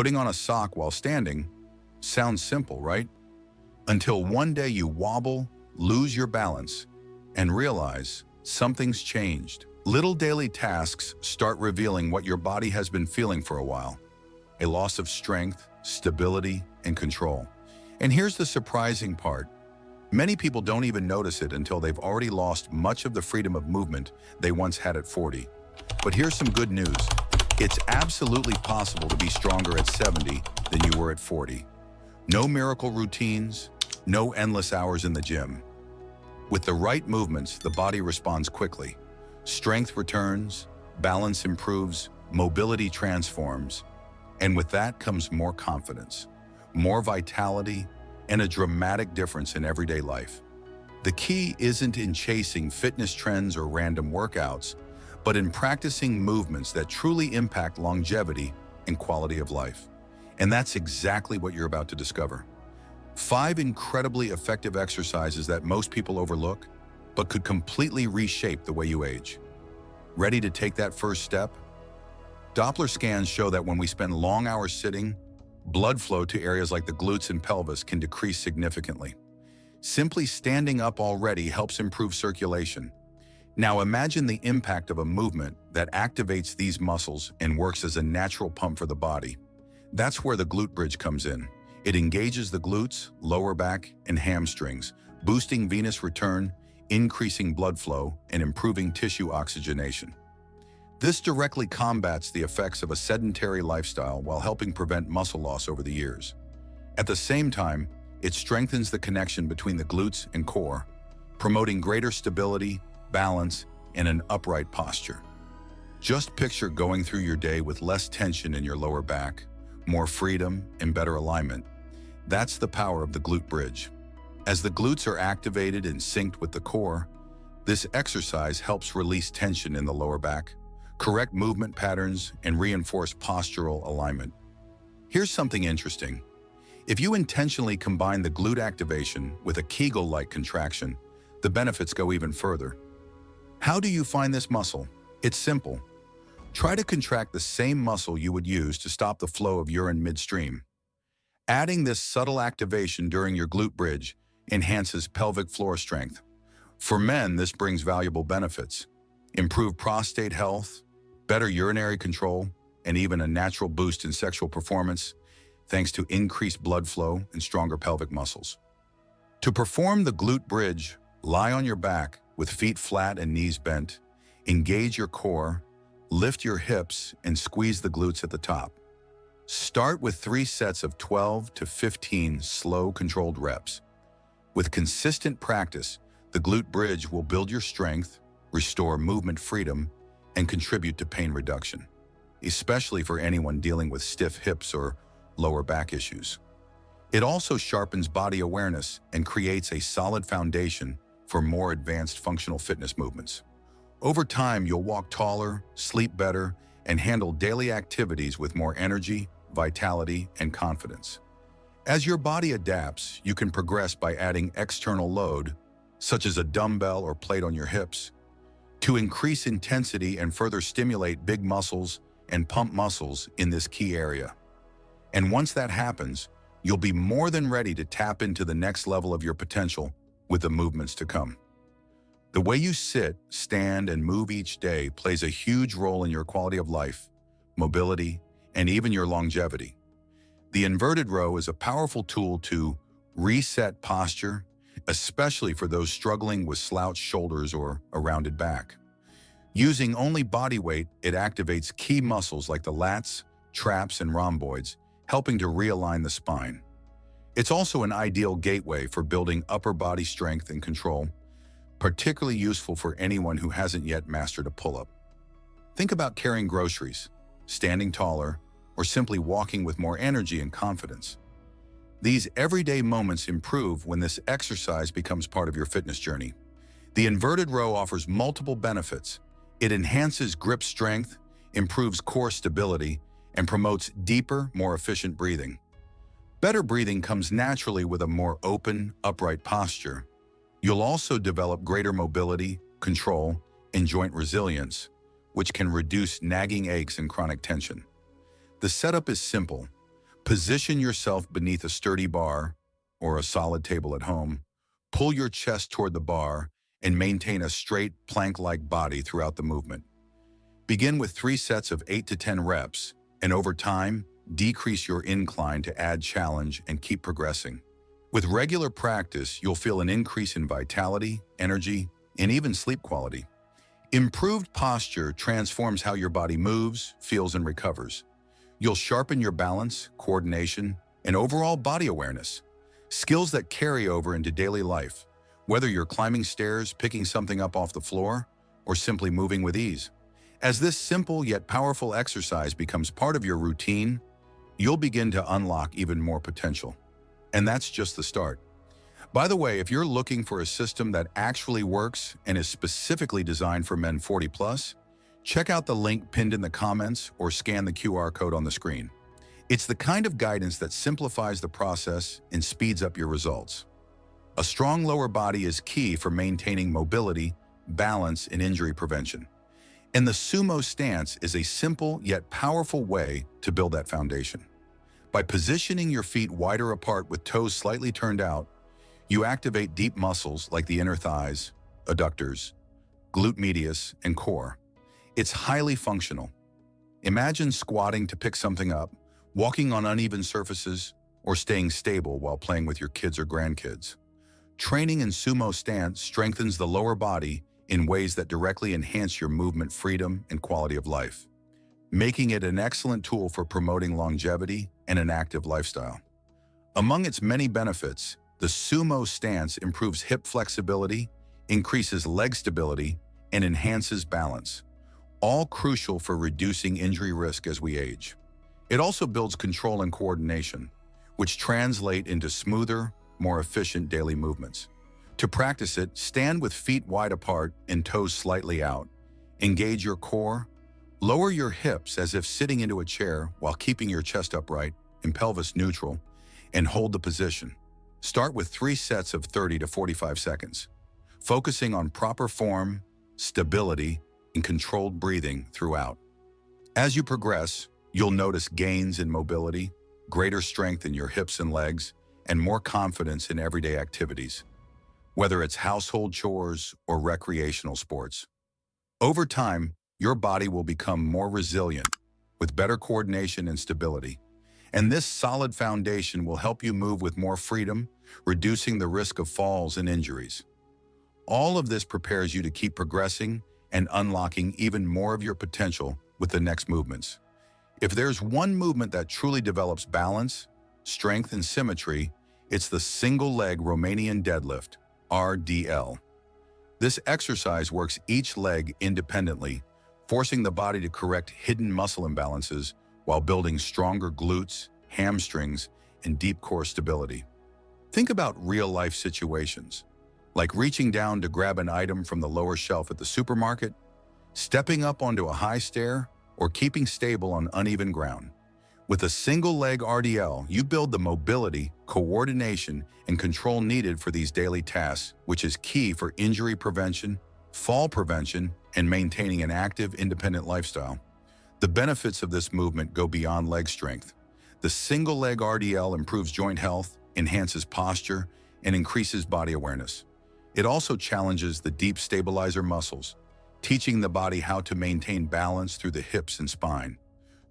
Putting on a sock while standing sounds simple, right? Until one day you wobble, lose your balance, and realize something's changed. Little daily tasks start revealing what your body has been feeling for a while: a loss of strength, stability, and control. And here's the surprising part. Many people don't even notice it until they've already lost much of the freedom of movement they once had at 40. But here's some good news. It's absolutely possible to be stronger at 70 than you were at 40. No miracle routines, no endless hours in the gym. With the right movements, the body responds quickly. Strength returns, balance improves, mobility transforms, and with that comes more confidence, more vitality, and a dramatic difference in everyday life. The key isn't in chasing fitness trends or random workouts, but in practicing movements that truly impact longevity and quality of life. And that's exactly what you're about to discover. 5 incredibly effective exercises that most people overlook, but could completely reshape the way you age. Ready to take that first step? Doppler scans show that when we spend long hours sitting, blood flow to areas like the glutes and pelvis can decrease significantly. Simply standing up already helps improve circulation. Now imagine the impact of a movement that activates these muscles and works as a natural pump for the body. That's where the glute bridge comes in. It engages the glutes, lower back, and hamstrings, boosting venous return, increasing blood flow, and improving tissue oxygenation. This directly combats the effects of a sedentary lifestyle while helping prevent muscle loss over the years. At the same time, it strengthens the connection between the glutes and core, promoting greater stability, balance, and an upright posture. Just picture going through your day with less tension in your lower back, more freedom, and better alignment. That's the power of the glute bridge. As the glutes are activated and synced with the core, this exercise helps release tension in the lower back, correct movement patterns, and reinforce postural alignment. Here's something interesting. If you intentionally combine the glute activation with a Kegel-like contraction, the benefits go even further. How do you find this muscle? It's simple. Try to contract the same muscle you would use to stop the flow of urine midstream. Adding this subtle activation during your glute bridge enhances pelvic floor strength. For men, this brings valuable benefits: improved prostate health, better urinary control, and even a natural boost in sexual performance, thanks to increased blood flow and stronger pelvic muscles. To perform the glute bridge, lie on your back with feet flat and knees bent, engage your core, lift your hips, and squeeze the glutes at the top. Start with 3 sets of 12 to 15 slow, controlled reps. With consistent practice, the glute bridge will build your strength, restore movement freedom, and contribute to pain reduction, especially for anyone dealing with stiff hips or lower back issues. It also sharpens body awareness and creates a solid foundation for more advanced functional fitness movements. Over time, you'll walk taller, sleep better, and handle daily activities with more energy, vitality, and confidence. As your body adapts, you can progress by adding external load, such as a dumbbell or plate on your hips, to increase intensity and further stimulate big muscles and pump muscles in this key area. And once that happens, you'll be more than ready to tap into the next level of your potential with the movements to come. The way you sit, stand, and move each day plays a huge role in your quality of life, mobility, and even your longevity. The inverted row is a powerful tool to reset posture, especially for those struggling with slouched shoulders or a rounded back. Using only body weight, it activates key muscles like the lats, traps, and rhomboids, helping to realign the spine. It's also an ideal gateway for building upper body strength and control, particularly useful for anyone who hasn't yet mastered a pull-up. Think about carrying groceries, standing taller, or simply walking with more energy and confidence. These everyday moments improve when this exercise becomes part of your fitness journey. The inverted row offers multiple benefits. It enhances grip strength, improves core stability, and promotes deeper, more efficient breathing. Better breathing comes naturally with a more open, upright posture. You'll also develop greater mobility, control, and joint resilience, which can reduce nagging aches and chronic tension. The setup is simple. Position yourself beneath a sturdy bar or a solid table at home. Pull your chest toward the bar and maintain a straight, plank-like body throughout the movement. Begin with 3 sets of 8 to 10 reps, and over time, decrease your incline to add challenge and keep progressing. With regular practice, you'll feel an increase in vitality, energy, and even sleep quality. Improved posture transforms how your body moves, feels, and recovers. You'll sharpen your balance, coordination, and overall body awareness, skills that carry over into daily life, whether you're climbing stairs, picking something up off the floor, or simply moving with ease. As this simple yet powerful exercise becomes part of your routine, you'll begin to unlock even more potential. And that's just the start. By the way, if you're looking for a system that actually works and is specifically designed for men 40 plus, check out the link pinned in the comments or scan the QR code on the screen. It's the kind of guidance that simplifies the process and speeds up your results. A strong lower body is key for maintaining mobility, balance, and injury prevention. And the Sumo stance is a simple yet powerful way to build that foundation. By positioning your feet wider apart with toes slightly turned out, you activate deep muscles like the inner thighs, adductors, glute medius, and core. It's highly functional. Imagine squatting to pick something up, walking on uneven surfaces, or staying stable while playing with your kids or grandkids. Training in Sumo stance strengthens the lower body in ways that directly enhance your movement freedom and quality of life, making it an excellent tool for promoting longevity and an active lifestyle. Among its many benefits, the Sumo stance improves hip flexibility, increases leg stability, and enhances balance, all crucial for reducing injury risk as we age. It also builds control and coordination, which translate into smoother, more efficient daily movements. To practice it, stand with feet wide apart and toes slightly out. Engage your core. Lower your hips as if sitting into a chair while keeping your chest upright and pelvis neutral, and hold the position. Start with 3 sets of 30 to 45 seconds, focusing on proper form, stability, and controlled breathing throughout. As you progress, you'll notice gains in mobility, greater strength in your hips and legs, and more confidence in everyday activities, whether it's household chores or recreational sports. Over time, your body will become more resilient with better coordination and stability. And this solid foundation will help you move with more freedom, reducing the risk of falls and injuries. All of this prepares you to keep progressing and unlocking even more of your potential with the next movements. If there's one movement that truly develops balance, strength, and symmetry, it's the single-leg Romanian deadlift, RDL. This exercise works each leg independently, forcing the body to correct hidden muscle imbalances while building stronger glutes, hamstrings, and deep core stability. Think about real-life situations, like reaching down to grab an item from the lower shelf at the supermarket, stepping up onto a high stair, or keeping stable on uneven ground. With a single-leg RDL, you build the mobility, coordination, and control needed for these daily tasks, which is key for injury prevention, fall prevention, and maintaining an active, independent lifestyle. The benefits of this movement go beyond leg strength. The single-leg RDL improves joint health, enhances posture, and increases body awareness. It also challenges the deep stabilizer muscles, teaching the body how to maintain balance through the hips and spine.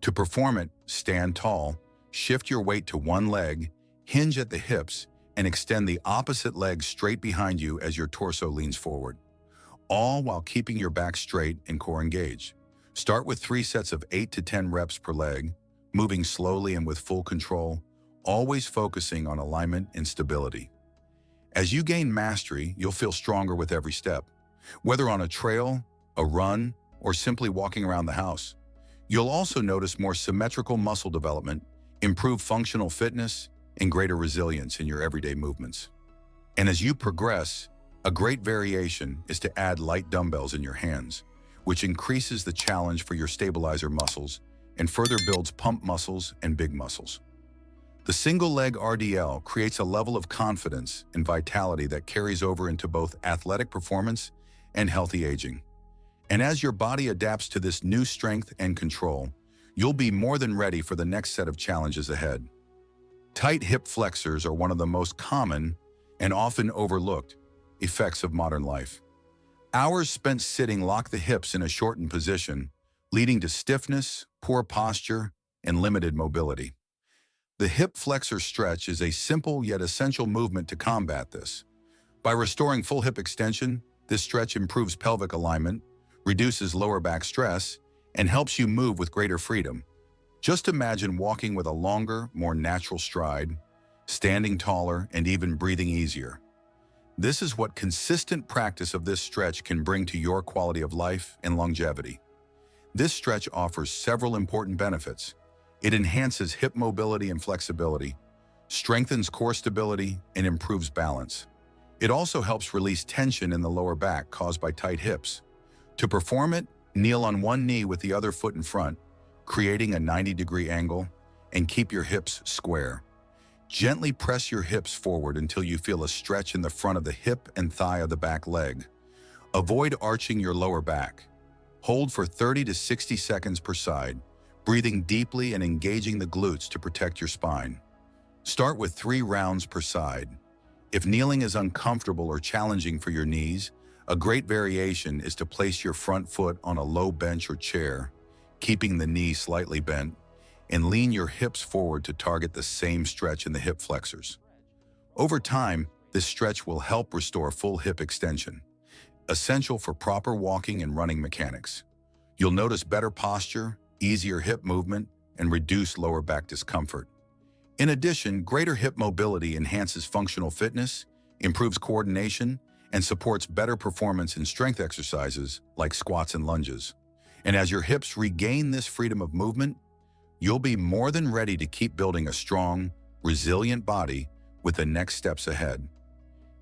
To perform it, stand tall, shift your weight to one leg, hinge at the hips, and extend the opposite leg straight behind you as your torso leans forward, all while keeping your back straight and core engaged. Start with 3 sets of 8 to 10 reps per leg, moving slowly and with full control, always focusing on alignment and stability. As you gain mastery, you'll feel stronger with every step, whether on a trail, a run, or simply walking around the house. You'll also notice more symmetrical muscle development, improved functional fitness, and greater resilience in your everyday movements. And as you progress, a great variation is to add light dumbbells in your hands, which increases the challenge for your stabilizer muscles and further builds pump muscles and big muscles. The single-leg RDL creates a level of confidence and vitality that carries over into both athletic performance and healthy aging. And as your body adapts to this new strength and control, you'll be more than ready for the next set of challenges ahead. Tight hip flexors are one of the most common and often overlooked effects of modern life. Hours spent sitting lock the hips in a shortened position, leading to stiffness, poor posture, and limited mobility. The hip flexor stretch is a simple yet essential movement to combat this. By restoring full hip extension, this stretch improves pelvic alignment, reduces lower back stress, and helps you move with greater freedom. Just imagine walking with a longer, more natural stride, standing taller, and even breathing easier. This is what consistent practice of this stretch can bring to your quality of life and longevity. This stretch offers several important benefits. It enhances hip mobility and flexibility, strengthens core stability, and improves balance. It also helps release tension in the lower back caused by tight hips. To perform it, kneel on one knee with the other foot in front, creating a 90-degree angle, and keep your hips square. Gently press your hips forward until you feel a stretch in the front of the hip and thigh of the back leg. Avoid arching your lower back. Hold for 30 to 60 seconds per side, breathing deeply and engaging the glutes to protect your spine. Start with 3 rounds per side. If kneeling is uncomfortable or challenging for your knees, a great variation is to place your front foot on a low bench or chair, keeping the knee slightly bent, and lean your hips forward to target the same stretch in the hip flexors. Over time, this stretch will help restore full hip extension, essential for proper walking and running mechanics. You'll notice better posture, easier hip movement, and reduced lower back discomfort. In addition, greater hip mobility enhances functional fitness, improves coordination, and supports better performance in strength exercises like squats and lunges. And as your hips regain this freedom of movement, you'll be more than ready to keep building a strong, resilient body with the next steps ahead.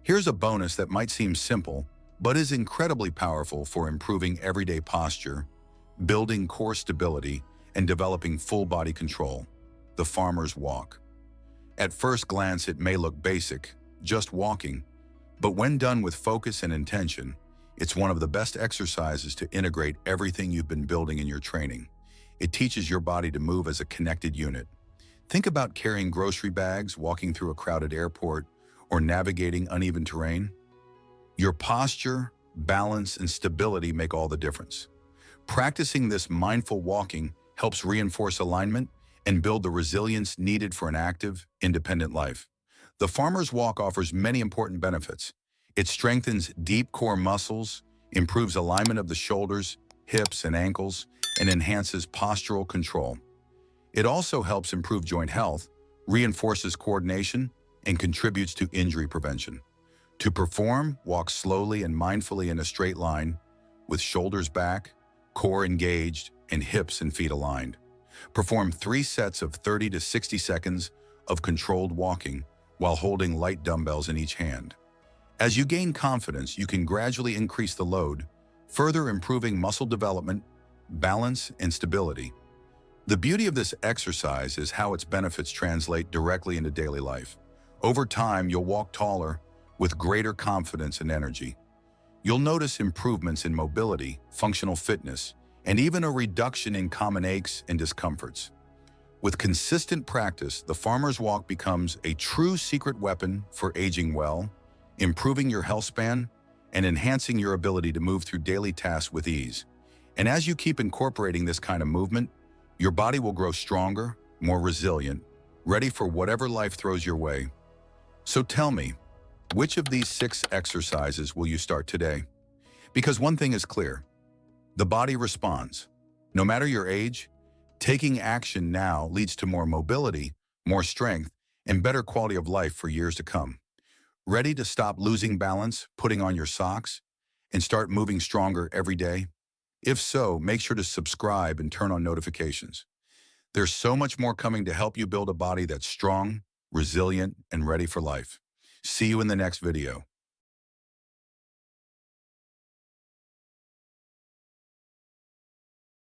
Here's a bonus that might seem simple, but is incredibly powerful for improving everyday posture, building core stability, and developing full body control: the farmer's walk. At first glance, it may look basic, just walking, but when done with focus and intention, it's one of the best exercises to integrate everything you've been building in your training. It teaches your body to move as a connected unit. Think about carrying grocery bags, walking through a crowded airport, or navigating uneven terrain. Your posture, balance, and stability make all the difference. Practicing this mindful walking helps reinforce alignment and build the resilience needed for an active, independent life. The farmer's walk offers many important benefits. It strengthens deep core muscles, improves alignment of the shoulders, hips, and ankles, and enhances postural control. It also helps improve joint health, reinforces coordination, and contributes to injury prevention. To perform, walk slowly and mindfully in a straight line, with shoulders back, core engaged, and hips and feet aligned. Perform 3 sets of 30 to 60 seconds of controlled walking while holding light dumbbells in each hand. As you gain confidence, you can gradually increase the load, further improving muscle development, balance, and stability. The beauty of this exercise is how its benefits translate directly into daily life. Over time, you'll walk taller with greater confidence and energy. You'll notice improvements in mobility, functional fitness, and even a reduction in common aches and discomforts. With consistent practice, the farmer's walk becomes a true secret weapon for aging well, improving your health span, and enhancing your ability to move through daily tasks with ease. And as you keep incorporating this kind of movement, your body will grow stronger, more resilient, ready for whatever life throws your way. So tell me, which of these 6 exercises will you start today? Because one thing is clear: the body responds. No matter your age, taking action now leads to more mobility, more strength, and better quality of life for years to come. Ready to stop losing balance, putting on your socks, and start moving stronger every day? If so, make sure to subscribe and turn on notifications. There's so much more coming to help you build a body that's strong, resilient, and ready for life. See you in the next video.